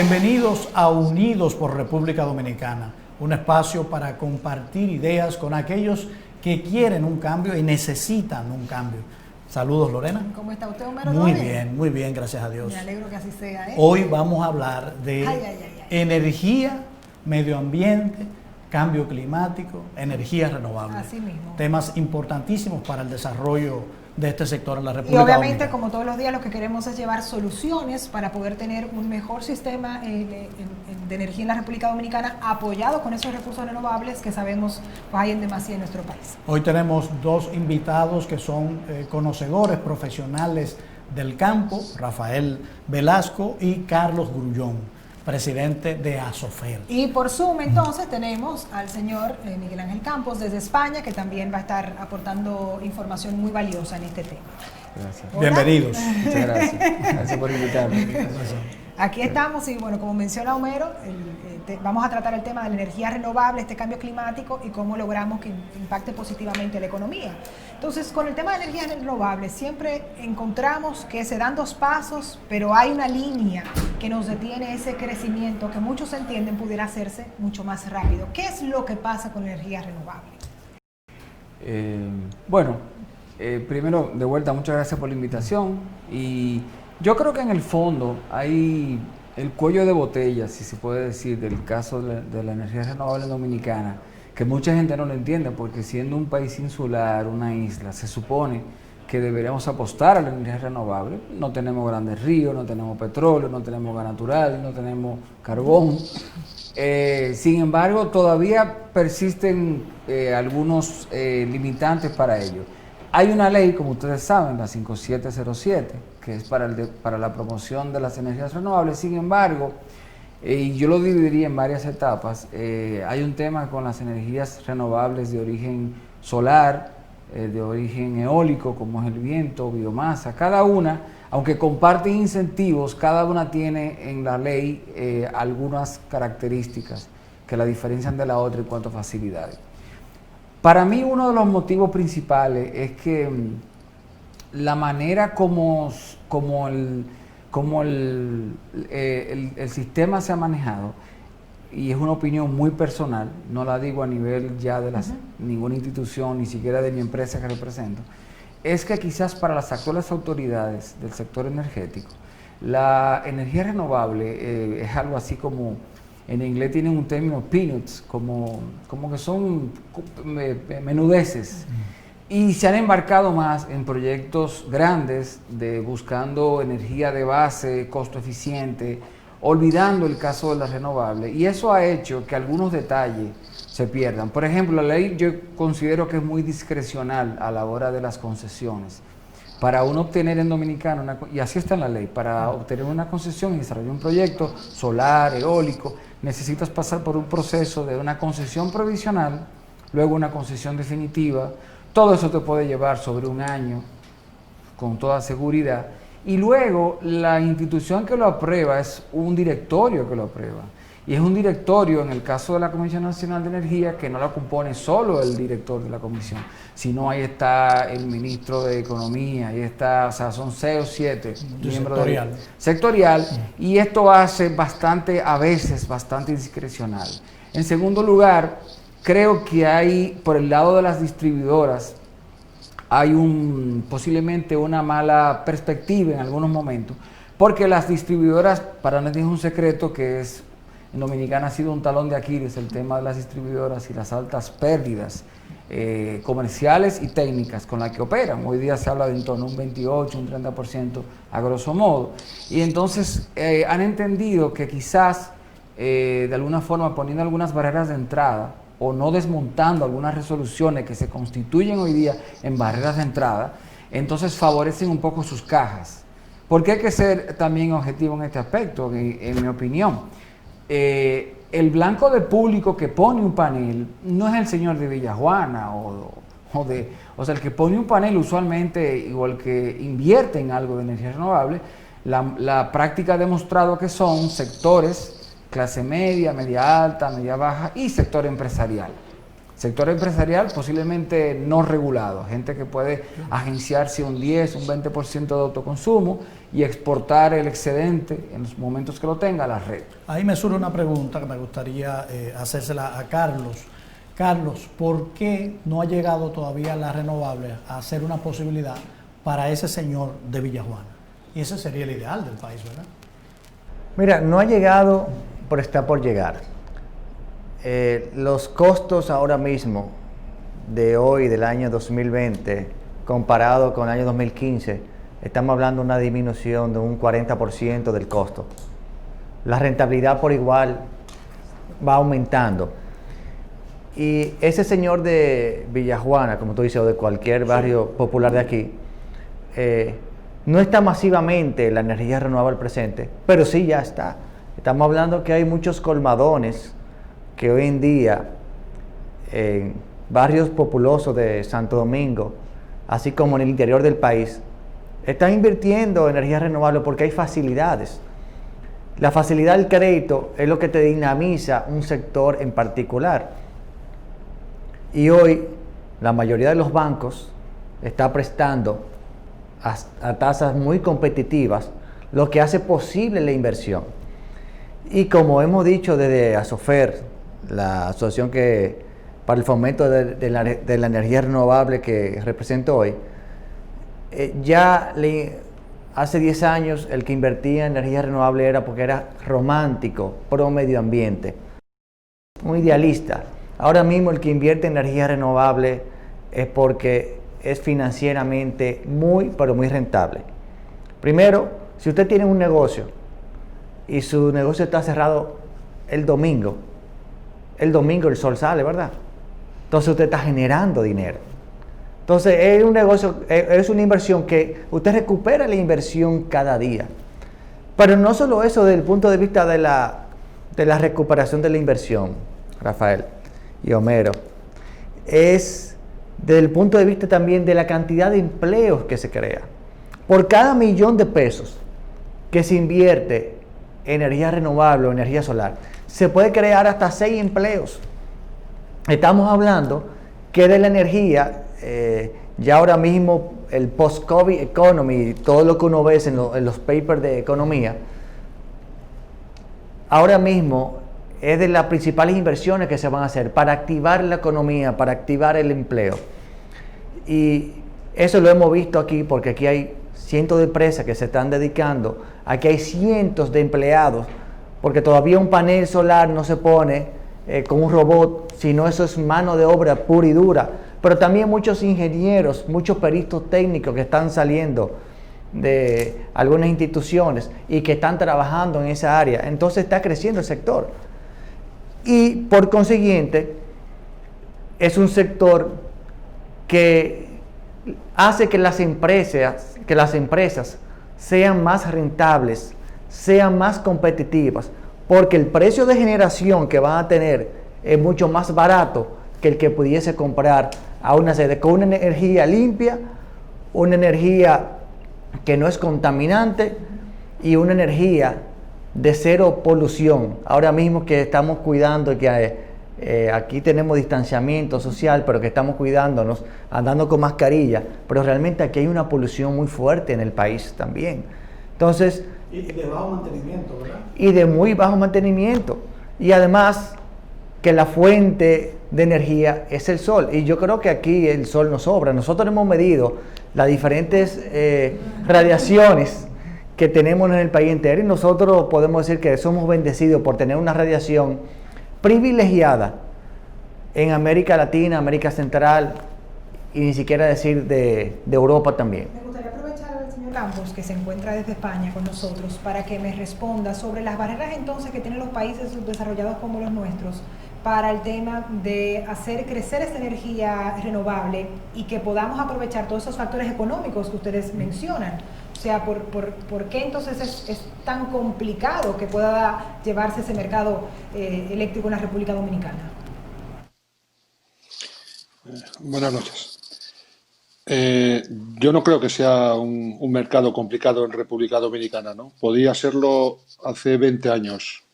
Bienvenidos a Unidos por República Dominicana, un espacio para compartir ideas con aquellos que quieren un cambio y necesitan un cambio. Saludos, Lorena. ¿Cómo está usted, Homero? Muy bien, gracias a Dios. Me alegro que así sea, ¿eh? Hoy vamos a hablar de energía, medio ambiente, cambio climático, energías renovables. Así mismo. Temas importantísimos para el desarrollo de este sector en la República Dominicana. Y obviamente, Dominicana. como todos los días, lo que queremos es llevar soluciones para poder tener un mejor sistema de energía en la República Dominicana, apoyado con esos recursos renovables que sabemos hay en demasía en nuestro país. Hoy tenemos dos invitados que son conocedores profesionales del campo, Rafael Velasco y Carlos Grullón, presidente de ASOFER. Y por Zoom entonces tenemos al señor Miguel Ángel Campos desde España, que también va a estar aportando información muy valiosa en este tema. Gracias. Hola. Bienvenidos. Muchas gracias. Gracias por invitarme. Aquí estamos y bueno, como menciona Homero, vamos a tratar el tema de la energía renovable, este cambio climático y cómo logramos que impacte positivamente la economía. Entonces, con el tema de energía renovable siempre encontramos que se dan dos pasos, pero hay una línea que nos detiene ese crecimiento que muchos entienden pudiera hacerse mucho más rápido. ¿Qué es lo que pasa con la energía renovable? Primero, de vuelta, muchas gracias por la invitación. Y yo creo que en el fondo hay el cuello de botella, si se puede decir, del caso de la energía renovable dominicana, que mucha gente no lo entiende, porque siendo un país insular, una isla, se supone que deberíamos apostar a la energía renovable. No tenemos grandes ríos, no tenemos petróleo, no tenemos gas natural, no tenemos carbón. Sin embargo, todavía persisten algunos limitantes para ello. Hay una ley, como ustedes saben, la 5707, que es para la promoción de las energías renovables. Sin embargo, y yo lo dividiría en varias etapas. Hay un tema con las energías renovables de origen solar, de origen eólico, como es el viento, biomasa. Cada una, aunque comparten incentivos, cada una tiene en la ley algunas características que la diferencian de la otra en cuanto a facilidades. Para mí, uno de los motivos principales es que la manera como el sistema se ha manejado, y es una opinión muy personal, no la digo a nivel ya de ninguna institución, ni siquiera de mi empresa que represento, es que quizás para las actuales autoridades del sector energético, la energía renovable es algo así como, en inglés tienen un término peanuts, como que son menudeces. Y se han embarcado más en proyectos grandes de buscando energía de base, costo eficiente, olvidando el caso de la renovable. Y eso ha hecho que algunos detalles se pierdan. Por ejemplo, la ley yo considero que es muy discrecional a la hora de las concesiones. Para uno obtener en Dominicana, y así está en la ley, para obtener una concesión y desarrollar un proyecto solar, eólico, necesitas pasar por un proceso de una concesión provisional, luego una concesión definitiva. Todo eso te puede llevar sobre un año, con toda seguridad. Y luego la institución que lo aprueba es un directorio que lo aprueba. Y es un directorio, en el caso de la Comisión Nacional de Energía, que no la compone solo el director de la comisión, sino ahí está el ministro de Economía, ahí está, o sea, son 6 o 7 miembros sectorial, y esto hace a veces bastante discrecional. En segundo lugar, creo que hay, por el lado de las distribuidoras, hay posiblemente una mala perspectiva en algunos momentos, porque las distribuidoras, para nadie es un secreto que en Dominicana ha sido un talón de Aquiles el tema de las distribuidoras y las altas pérdidas comerciales y técnicas con las que operan. Hoy día se habla de en torno a un 28, un 30% a grosso modo. Y entonces han entendido que quizás de alguna forma poniendo algunas barreras de entrada o no desmontando algunas resoluciones que se constituyen hoy día en barreras de entrada, entonces favorecen un poco sus cajas. Porque hay que ser también objetivo en este aspecto, en mi opinión. El blanco de público que pone un panel no es el señor de Villajuana o sea, el que pone un panel usualmente, o el que invierte en algo de energía renovable, la práctica ha demostrado que son sectores clase media, media alta, media baja y sector empresarial. Sector empresarial posiblemente no regulado, gente que puede agenciarse un 10, un 20% de autoconsumo y exportar el excedente en los momentos que lo tenga a la red. Ahí me surge una pregunta que me gustaría hacérsela a Carlos. Carlos, ¿por qué no ha llegado todavía la renovable a ser una posibilidad para ese señor de Villajuana? Y ese sería el ideal del país, ¿verdad? Mira, no ha llegado, pero está por llegar. Los costos ahora mismo de hoy, del año 2020, comparado con el año 2015, estamos hablando de una disminución de un 40% del costo. La rentabilidad por igual va aumentando. Y ese señor de Villajuana, como tú dices, o de cualquier barrio popular de aquí, no está masivamente la energía renovable presente, pero sí ya está. Estamos hablando que hay muchos colmadones que hoy en día en barrios populosos de Santo Domingo, así como en el interior del país, están invirtiendo en energía renovable porque hay facilidades. La facilidad del crédito es lo que te dinamiza un sector en particular. Y hoy la mayoría de los bancos está prestando a tasas muy competitivas, lo que hace posible la inversión. Y como hemos dicho desde ASOFER, la asociación para el fomento de la energía renovable que represento hoy, hace 10 años el que invertía en energía renovable era porque era romántico, pro medio ambiente, un idealista. Ahora mismo el que invierte en energía renovable es porque es financieramente muy, pero muy rentable. Primero, si usted tiene un negocio y su negocio está cerrado el domingo el sol sale, ¿verdad? Entonces usted está generando dinero. Entonces es un negocio, es una inversión que usted recupera la inversión cada día. Pero no solo eso desde el punto de vista de la recuperación de la inversión, Rafael y Homero, es desde el punto de vista también de la cantidad de empleos que se crea. Por cada $1.000.000 que se invierte en energía renovable o energía solar, se puede crear hasta 6 empleos. Estamos hablando que de la energía, ya ahora mismo el post-COVID economy, todo lo que uno ve en los papers de economía, ahora mismo es de las principales inversiones que se van a hacer para activar la economía, para activar el empleo. Y eso lo hemos visto aquí porque aquí hay cientos de empresas que se están dedicando, aquí hay cientos de empleados, porque todavía un panel solar no se pone con un robot, sino eso es mano de obra pura y dura. Pero también muchos ingenieros, muchos peritos técnicos que están saliendo de algunas instituciones y que están trabajando en esa área. Entonces está creciendo el sector. Y por consiguiente, es un sector que hace que las empresas sean más rentables, sean más competitivas, porque el precio de generación que van a tener es mucho más barato que el que pudiese comprar a una sede con una energía limpia, una energía que no es contaminante y una energía de cero polución. Ahora mismo que estamos cuidando, que aquí tenemos distanciamiento social, pero que estamos cuidándonos, andando con mascarilla, pero realmente aquí hay una polución muy fuerte en el país también. Entonces, y de bajo mantenimiento, ¿verdad? Y de muy bajo mantenimiento. Y además que la fuente de energía es el sol. Y yo creo que aquí el sol nos sobra. Nosotros hemos medido las diferentes radiaciones que tenemos en el país entero y nosotros podemos decir que somos bendecidos por tener una radiación privilegiada en América Latina, América Central y ni siquiera decir de Europa también. Me gustaría aprovechar al señor Campos, que se encuentra desde España con nosotros, para que me responda sobre las barreras entonces que tienen los países subdesarrollados como los nuestros para el tema de hacer crecer esta energía renovable y que podamos aprovechar todos esos factores económicos que ustedes mencionan. O sea, ¿por qué entonces es tan complicado que pueda llevarse ese mercado eléctrico en la República Dominicana? Buenas noches. Yo no creo que sea un mercado complicado en República Dominicana, ¿no? Podía serlo hace 20 años.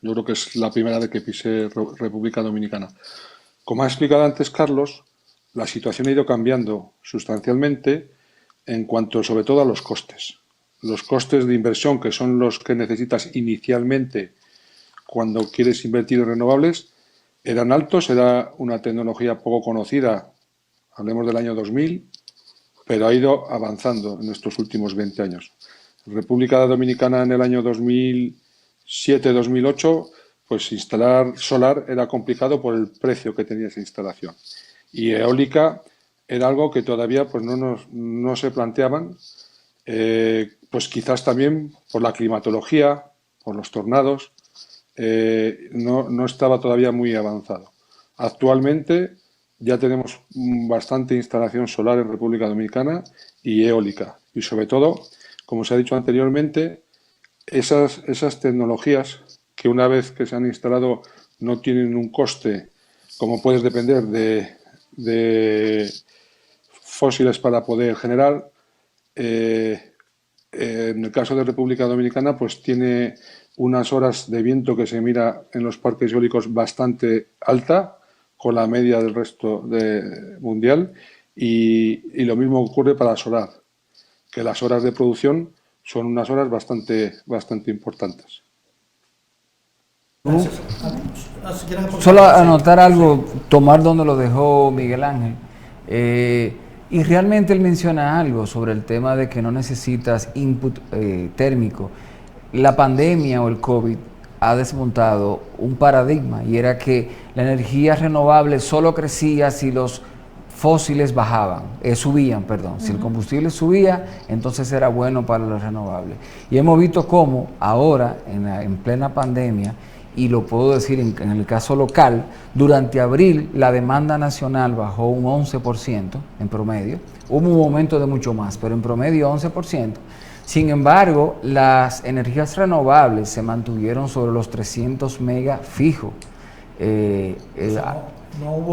Yo creo que es la primera vez que pisé República Dominicana. Como ha explicado antes Carlos, la situación ha ido cambiando sustancialmente en cuanto sobre todo a los costes. Los costes de inversión, que son los que necesitas inicialmente cuando quieres invertir en renovables, eran altos, era una tecnología poco conocida, hablemos del año 2000, pero ha ido avanzando en estos últimos 20 años. En República Dominicana en el año 2007-2008, pues instalar solar era complicado por el precio que tenía esa instalación. Y eólica era algo que todavía pues no se planteaban, pues quizás también por la climatología, por los tornados, no estaba todavía muy avanzado. Actualmente ya tenemos bastante instalación solar en República Dominicana y eólica. Y sobre todo, como se ha dicho anteriormente, esas tecnologías que una vez que se han instalado no tienen un coste, como puedes depender de fósiles para poder generar. En el caso de República Dominicana, pues tiene unas horas de viento que se mira en los parques eólicos bastante alta, con la media del resto mundial, y lo mismo ocurre para solar, que las horas de producción son unas horas bastante importantes. Solo anotar algo, tomar donde lo dejó Miguel Ángel. Y realmente él menciona algo sobre el tema de que no necesitas input térmico. La pandemia o el COVID ha desmontado un paradigma, y era que la energía renovable solo crecía si los fósiles subían. Si el combustible subía, entonces era bueno para los renovables. Y hemos visto cómo ahora, en plena pandemia, y lo puedo decir en el caso local, durante abril la demanda nacional bajó un 11% en promedio. Hubo un momento de mucho más, pero en promedio 11%. Sin embargo, las energías renovables se mantuvieron sobre los 300 megas fijos.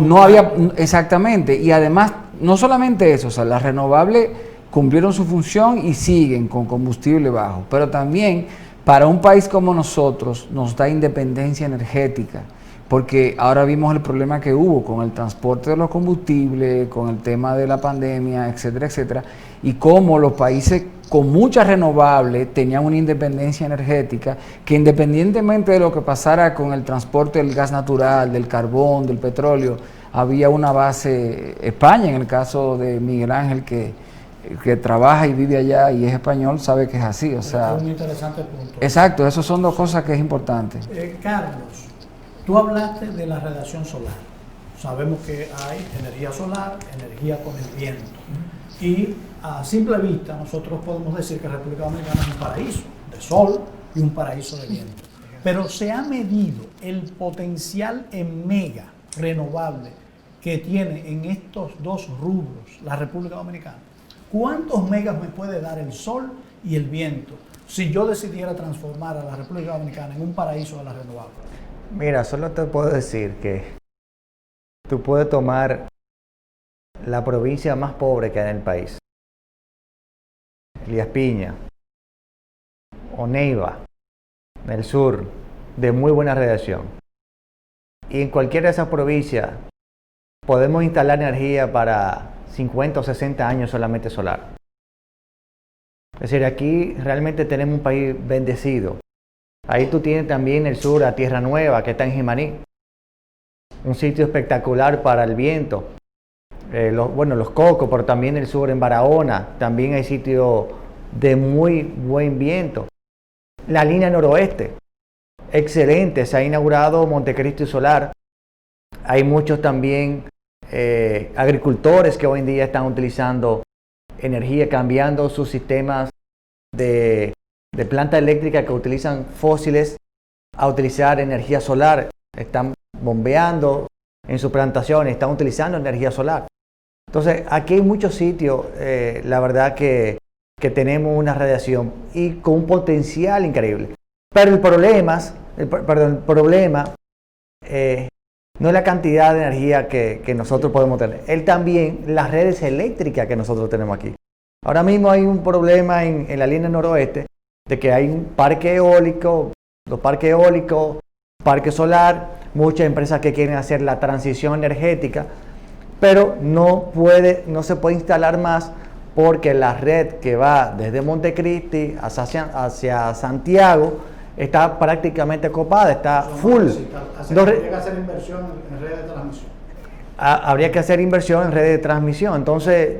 No había, exactamente, y además, no solamente eso, o sea, las renovables cumplieron su función y siguen con combustible bajo, pero también para un país como nosotros nos da independencia energética, porque ahora vimos el problema que hubo con el transporte de los combustibles, con el tema de la pandemia, etcétera, etcétera, y cómo los países con muchas renovables tenían una independencia energética que, independientemente de lo que pasara con el transporte del gas natural, del carbón, del petróleo, había una base. España, en el caso de Miguel Ángel, que trabaja y vive allá y es español, sabe que es así. O sea, es un interesante punto. Exacto, esas son dos cosas que es importante. Carlos, tú hablaste de la radiación solar. Sabemos que hay energía solar, energía con el viento. Y a simple vista nosotros podemos decir que República Dominicana es un paraíso de sol y un paraíso de viento. Pero se ha medido el potencial en mega renovable que tiene en estos dos rubros la República Dominicana. ¿Cuántos megas me puede dar el sol y el viento si yo decidiera transformar a la República Dominicana en un paraíso de las renovables? Mira, solo te puedo decir que tú puedes tomar la provincia más pobre que hay en el país, Elías Piña o Neiva, en el sur, de muy buena radiación. Y en cualquiera de esas provincias podemos instalar energía para 50 o 60 años solamente solar. Es decir, aquí realmente tenemos un país bendecido. Ahí tú tienes también el sur a Tierra Nueva, que está en Jimaní. Un sitio espectacular para el viento. Los Cocos, pero también el sur en Barahona. También hay sitios de muy buen viento. La línea noroeste, excelente. Se ha inaugurado Montecristi Solar. Hay muchos también agricultores que hoy en día están utilizando energía, cambiando sus sistemas de planta eléctrica que utilizan fósiles a utilizar energía solar. Están bombeando en sus plantaciones, están utilizando energía solar. Entonces, aquí hay muchos sitios, la verdad que tenemos una radiación y con un potencial increíble. Pero el problema no es la cantidad de energía que nosotros podemos tener, es también las redes eléctricas que nosotros tenemos aquí. Ahora mismo hay un problema en la línea noroeste de que hay un parque eólico, dos parques eólicos, parque solar, muchas empresas que quieren hacer la transición energética, pero no se puede instalar más porque la red que va desde Montecristi hacia Santiago está prácticamente copada, está full. Habría que hacer inversión en redes de transmisión. Habría que hacer inversión en redes de transmisión. Entonces,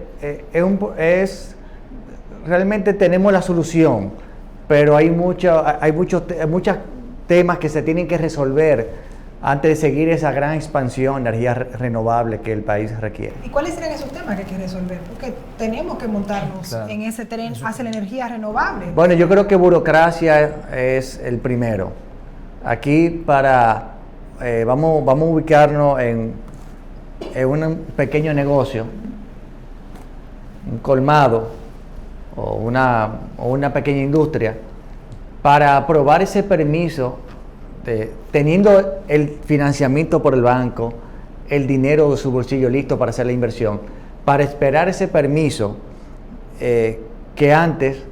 realmente tenemos la solución, pero hay muchos temas que se tienen que resolver antes de seguir esa gran expansión de energías renovables que el país requiere. ¿Y cuáles serían esos temas que hay que resolver? Porque tenemos que montarnos en ese tren hacia la energía renovable. Bueno, yo creo que burocracia es el primero. Aquí vamos a ubicarnos en un pequeño negocio, un colmado o una pequeña industria, para aprobar ese permiso, teniendo el financiamiento por el banco, el dinero de su bolsillo listo para hacer la inversión, para esperar ese permiso que antes,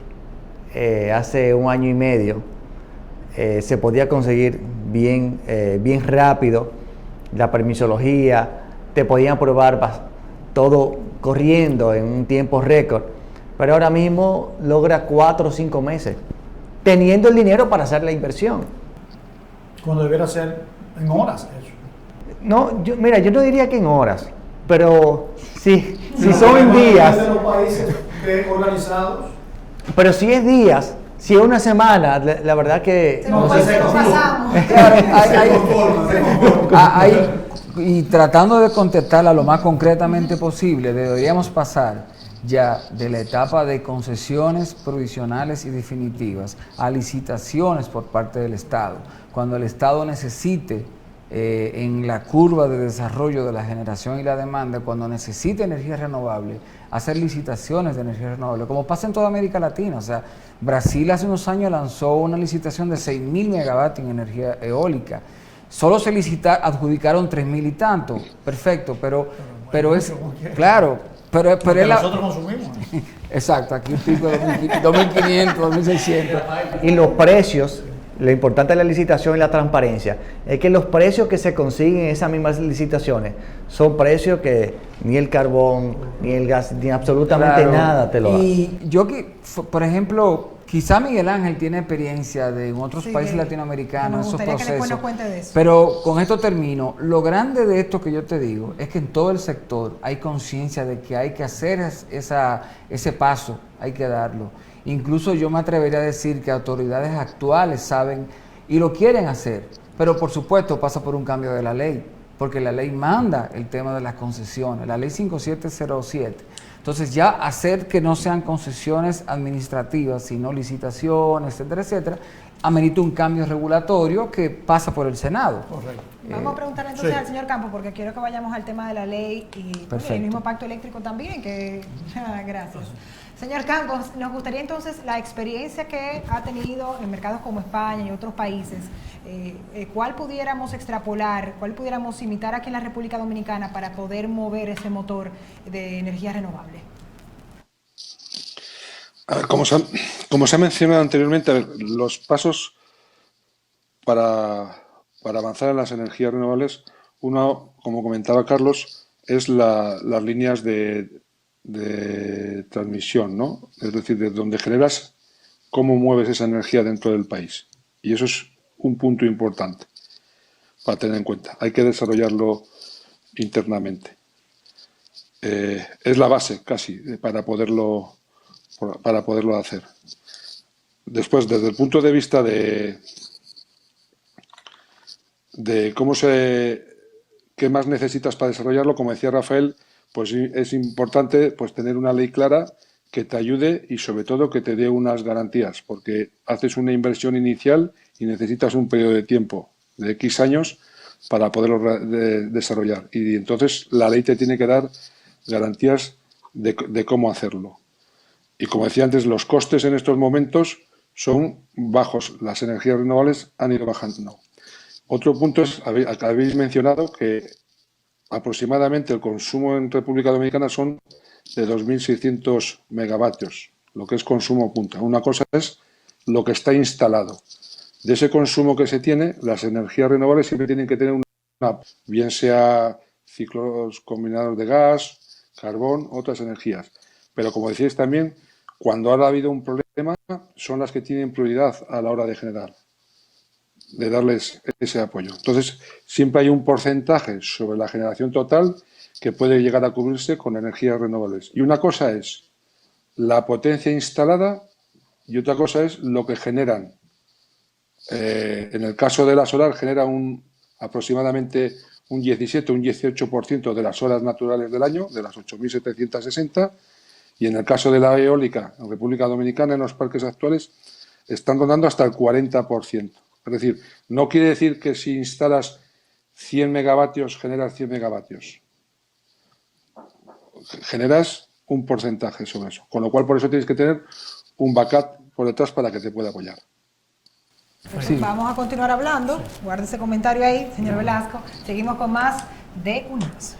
hace 1 año y medio, se podía conseguir bien rápido la permisología, te podían aprobar todo corriendo en un tiempo récord, pero ahora mismo logra 4 o 5 meses, teniendo el dinero para hacer la inversión. Cuando debiera ser en horas eso. No, yo no diría que en horas, pero si son en días. De los países organizados. Pero si es días, si es una semana, la verdad que pasamos. Y tratando de contestarla lo más concretamente posible, deberíamos pasar ya de la etapa de concesiones provisionales y definitivas a licitaciones por parte del Estado. Cuando el Estado necesite, en la curva de desarrollo de la generación y la demanda, cuando necesite energía renovable, hacer licitaciones de energía renovable, como pasa en toda América Latina. O sea, Brasil hace unos años lanzó una licitación de 6.000 megavatios en energía eólica. Solo se adjudicaron 3.000 y tanto. Perfecto, pero es, claro, pero es la... Nosotros consumimos. Exacto, aquí un pico de 2.500, 2.600. Y los precios, lo importante de la licitación y la transparencia, es que los precios que se consiguen en esas mismas licitaciones son precios que ni el carbón, ni el gas, ni absolutamente nada te lo da. Y yo que, por ejemplo, quizá Miguel Ángel tiene experiencia de en otros países latinoamericanos, esos procesos. Que cuente de eso. Pero con esto termino. Lo grande de esto que yo te digo es que en todo el sector hay conciencia de que hay que hacer ese paso, hay que darlo. Incluso yo me atrevería a decir que autoridades actuales saben y lo quieren hacer, pero por supuesto pasa por un cambio de la ley, porque la ley manda el tema de las concesiones, la ley 5707. Entonces ya hacer que no sean concesiones administrativas, sino licitaciones, etcétera, etcétera, amerita un cambio regulatorio que pasa por el Senado. Correcto. Vamos a preguntarle entonces al señor Campos, porque quiero que vayamos al tema de la ley y el mismo pacto eléctrico también, que gracias. Señor Campos, nos gustaría entonces la experiencia que ha tenido en mercados como España y otros países, ¿cuál pudiéramos extrapolar, cuál pudiéramos imitar aquí en la República Dominicana para poder mover ese motor de energía renovable? A ver, como se ha mencionado anteriormente, a ver, los pasos para avanzar en las energías renovables, uno, como comentaba Carlos, es las líneas de transmisión, ¿no? Es decir, de donde generas, cómo mueves esa energía dentro del país. Y eso es un punto importante para tener en cuenta. Hay que desarrollarlo internamente. Es la base casi para poderlo hacer. Después, desde el punto de vista de qué más necesitas para desarrollarlo, como decía Rafael, pues es importante pues tener una ley clara que te ayude y sobre todo que te dé unas garantías, porque haces una inversión inicial y necesitas un periodo de tiempo de X años para poderlo desarrollar. Y entonces la ley te tiene que dar garantías de cómo hacerlo. Y como decía antes, los costes en estos momentos son bajos. Las energías renovables han ido bajando. Otro punto es, habéis mencionado que aproximadamente el consumo en República Dominicana son de 2.600 megavatios, lo que es consumo punta. Una cosa es lo que está instalado. De ese consumo que se tiene, las energías renovables siempre tienen que tener bien sea ciclos combinados de gas, carbón, otras energías. Pero como decíais también, cuando ha habido un problema, son las que tienen prioridad a la hora de generar, de darles ese apoyo. Entonces, siempre hay un porcentaje sobre la generación total que puede llegar a cubrirse con energías renovables. Y una cosa es la potencia instalada y otra cosa es lo que generan. En el caso de la solar genera aproximadamente un 17 o un 18% de las horas naturales del año, de las 8.760, y en el caso de la eólica en República Dominicana, en los parques actuales, están rondando hasta el 40%. Es decir, no quiere decir que si instalas 100 megavatios generas 100 megavatios. Generas un porcentaje sobre eso. Con lo cual, por eso tienes que tener un backup por detrás para que te pueda apoyar. Sí. Vamos a continuar hablando. Guarde ese comentario ahí, señor Velasco. Seguimos con más de UNAS.